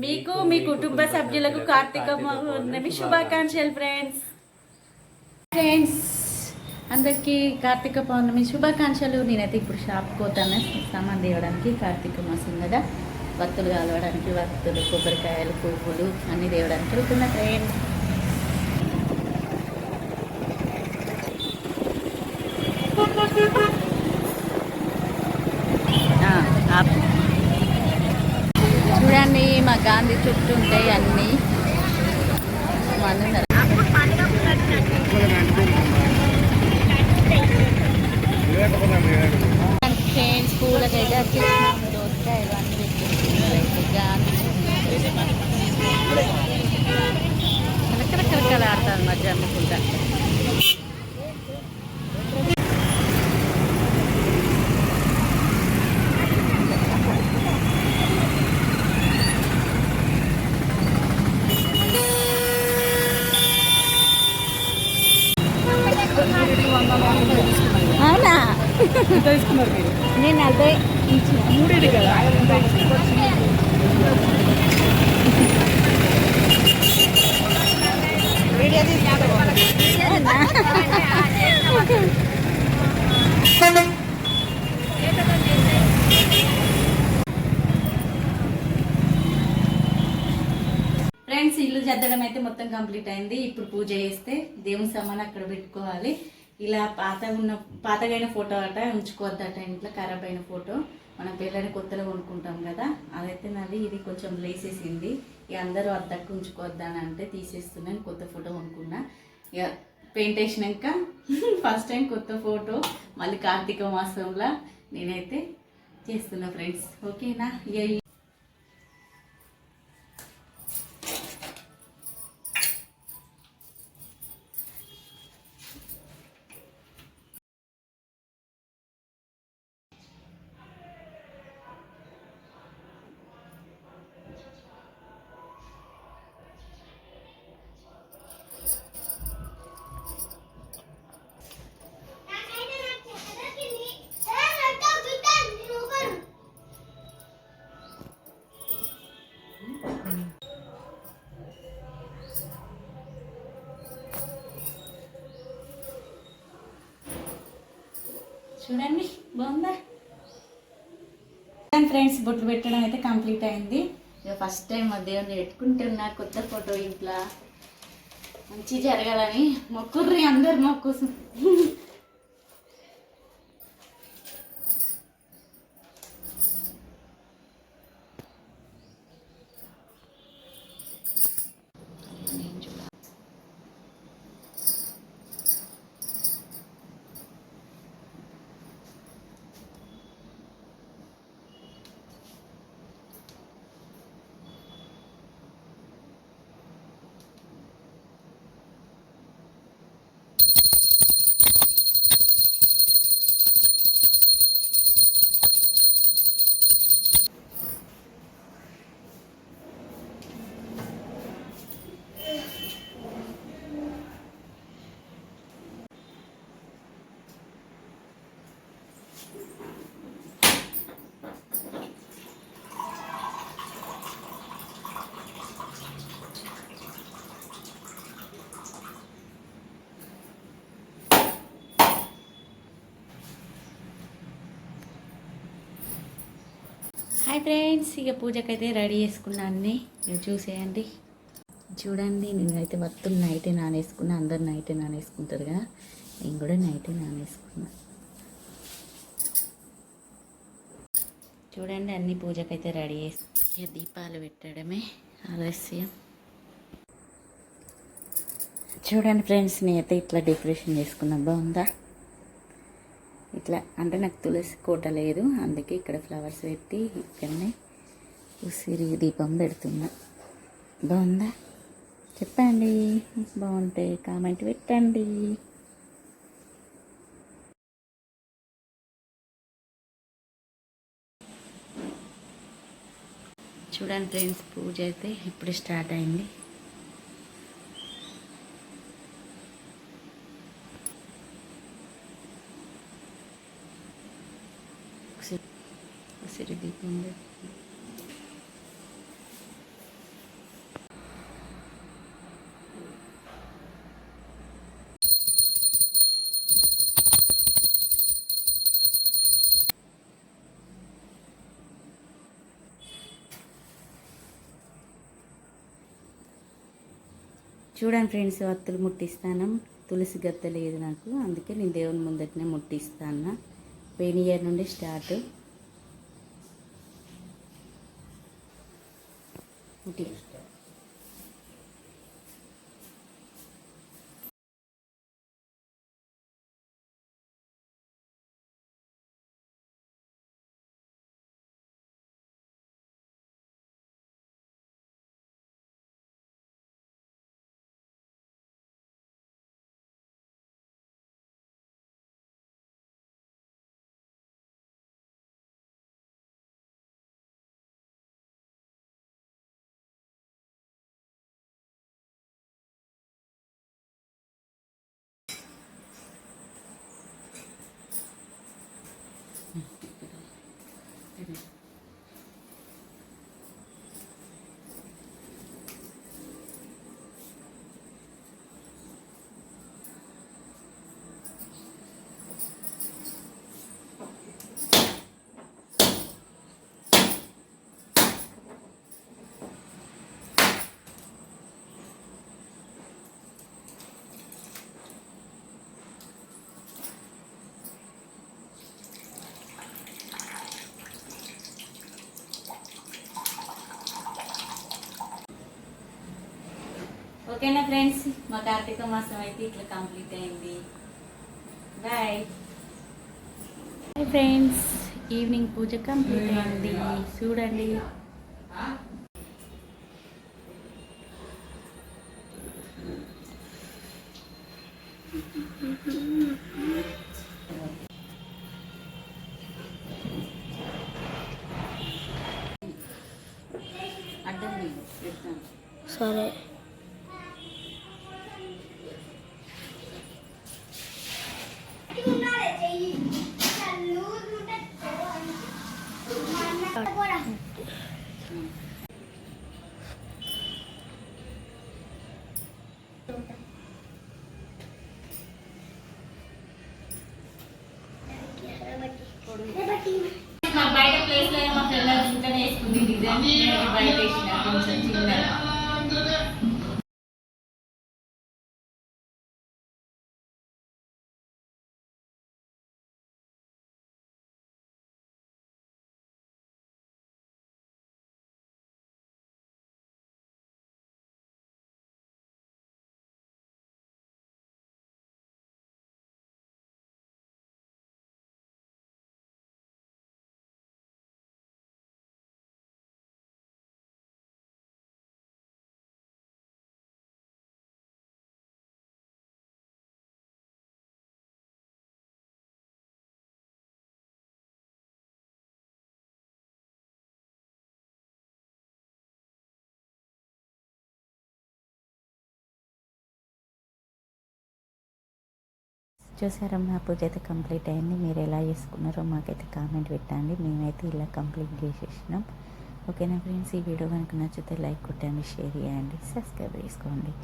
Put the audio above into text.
మీకు మీ కుటుంబ సభ్యులకు కార్తీక పౌర్ణమి శుభాకాంక్షలు ఫ్రెండ్స్. అందరికీ కార్తీక పౌర్ణమి శుభాకాంక్షలు. నేనైతే ఇప్పుడు షాప్కి పోతాను సామాన్ తేవడానికి. కార్తీక మాసం కదా, భక్తులు కలవడానికి భక్తులు కొబ్బరికాయలు పువ్వులు అన్నీ తేవడానికి వెళ్తున్నా ఫ్రెండ్స్. చూడండి మా గాంధీ చుట్టూ ఉంటాయి అన్నీ ఫ్రెండ్స్. పూలకైతే వచ్చేసినాము, దోసకాయలు అన్నీ పెట్టేసి గాంధీ కలకల ఆడతారు మధ్య అమ్ముకుంటా. అవునా, నేను అదే మూడేది కదా. ఫ్రెండ్స్, ఇల్లు చద్దడం అయితే మొత్తం కంప్లీట్ అయింది. ఇప్పుడు పూజ చేస్తే దేవుని సామాన్ అక్కడ పెట్టుకోవాలి. ఇలా పాతగైన ఫోటో అట ఉంచుకోవద్దట ఇంట్లో. ఖరాబ్ అయిన ఫోటో మనం పిల్లని కొత్తలో కొనుక్కుంటాం కదా, అదైతే నాది ఇది కొంచెం లేసేసింది. ఇక అందరూ అద్దకు ఉంచుకోవద్దా అని అంటే తీసేస్తున్నాను. కొత్త ఫోటో కొనుక్కున్నా. ఇక పెయింట్ వేసినాక ఫస్ట్ టైం కొత్త ఫోటో మళ్ళీ కార్తీక మాసంలో నేనైతే చేస్తున్నా ఫ్రెండ్స్. ఓకేనా? ఇక చూడండి బాగుందా ఫ్రెండ్స్. బొట్లు పెట్టడం అయితే కంప్లీట్ అయింది. ఇక ఫస్ట్ టైం దేవుని పెట్టుకుంటున్నా కొత్త ఫోటో. ఇంట్లో మంచి జరగాలని మొక్కుర్రి అందరు మొక్కు. హాయ్ ఫ్రెండ్స్, ఇక పూజకైతే రెడీ చేసుకున్నా అన్నీ. ఇక చూసేయండి. చూడండి, నేనైతే వత్తులు నైటే నానేసుకున్నా. అందరు నైటే నానేసుకుంటారు కదా, నేను కూడా నైటే నానేసుకున్నా. చూడండి, అన్ని పూజకైతే రెడీ చేసి ఇక దీపాలు పెట్టడమే ఆలస్యం. చూడండి ఫ్రెండ్స్, నేనైతే ఇట్లా డెకరేషన్ చేసుకున్నా. బాగుందా? ఇట్లా అంటే నాకు తులసి కోట లేదు, అందుకే ఇక్కడ ఫ్లవర్స్ పెట్టి ఇక్కడనే ఉసిరి దీపం పెడుతున్నా. బాగుందా? చెప్పండి, బాగుంటే కామెంట్ పెట్టండి. చూడండి ఫ్రెండ్స్, పూజ అయితే ఇప్పుడు స్టార్ట్ అయింది. ఉసిరి దీపం చూడండి ఫ్రెండ్స్, వత్తులు ముట్టిస్తాను. తులసి గత్త లేదు నాకు, అందుకే నేను దేవుని ముందటనే ముట్టిస్తాను. పోయిన ఇయర్ నుండి స్టార్ట్ ముట్టి. ఓకేనా ఫ్రెండ్స్, మా కార్తీక మాసం అయితే ఇట్లా కంప్లీట్ అయింది. బాయ్ ఫ్రెండ్స్, ఈవినింగ్ పూజ కంప్లీట్ అయింది. చూడండి, అడ్డం సరే. బయట ప్లేస్ లో మా ఫ్రెండ్ ఇంట్లోనే వేసుకుంది డిజైన్, బయట వేసిన కొంచెం చిన్నగా. చూసారా, మా పూజ అయితే కంప్లీట్ అయింది. మీరు ఎలా చేసుకున్నారో మాకైతే కామెంట్ పెట్టండి. మేమైతే ఇలా కంప్లీట్ చేసేసినాం. ఓకేనా ఫ్రెండ్స్, ఈ వీడియో కనుక నచ్చితే లైక్ కొట్టండి, షేర్ చేయండి, సబ్స్క్రైబ్ చేసుకోండి.